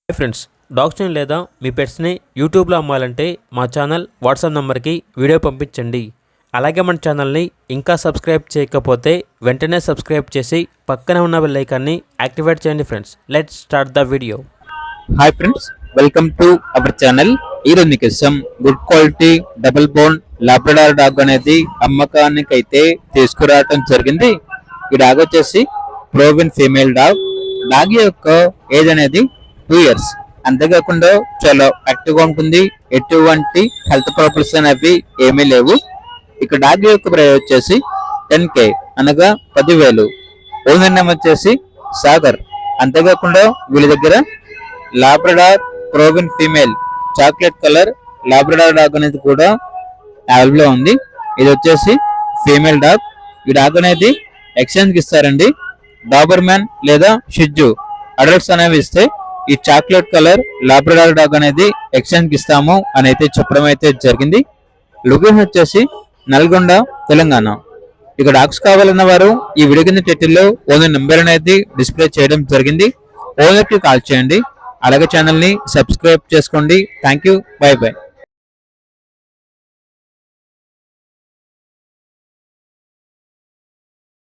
Hi friends, డాగ్స్ని లేదా మీ పెట్స్ని యూట్యూబ్లో అమ్మాలంటే మా ఛానల్ వాట్సాప్ నెంబర్కి వీడియో పంపించండి. అలాగే మన ఛానల్ని ఇంకా సబ్స్క్రైబ్ చేయకపోతే వెంటనే సబ్స్క్రైబ్ చేసి పక్కనే ఉన్న బెల్ ఐకాన్ని యాక్టివేట్ చేయండి. Friends, let's start the video. Hi friends, welcome to our channel. ఈరోజు మీకోసం good quality double bone Labrador dog అనేది అమ్మకానికి అయితే తీసుకురావడం జరిగింది. ఈ డాగ్ వచ్చేసి ప్రోవిన్ ఫీమేల్ డాగ్. డాగ్ యొక్క ఏజ్ అనేది 2 years. అంతేకాకుండా చాలా యాక్టివ్గా ఉంటుంది. ఎటువంటి హెల్త్ ప్రాబ్లమ్స్ అనేవి ఏమీ లేవు. ఇక డాగ్ యొక్క ప్రైస్ వచ్చేసి 10K అనగా 10,000. ఓనర్ నేమ్ వచ్చేసి సాగర్. అంతేకాకుండా వీళ్ళ దగ్గర లాబ్రడార్ ప్రోవిన్ female chocolate colour Labrador dog అనేది కూడా అవైలబుల్ లో ఉంది. ఇది వచ్చేసి ఫీమేల్ డాగ్. ఈ డాగ్ అనేది ఎక్స్చేంజ్కి ఇస్తారండి. డాబర్ మ్యాన్ లేదా షిజ్జు అడల్ట్స్ అనేవి ఇస్తే ఈ చాక్లెట్ కలర్ లాబ్రడార్ డాగ్ అనేది ఎక్స్చేంజ్కి ఇస్తాము అని అయితే చెప్పడం అయితే జరిగింది. లొకేషన్ వచ్చేసి నల్గొండ, తెలంగాణ. ఇక డాగ్స్ కావాలన్న వారు ఈ వీడియో కింద టైటిల్లో ఓనర్ నెంబర్ అనేది డిస్ప్లే చేయడం జరిగింది. ఓనర్కి కాల్ చేయండి. అలాగే ఛానల్ని సబ్స్క్రైబ్ చేసుకోండి. Thank you, by by.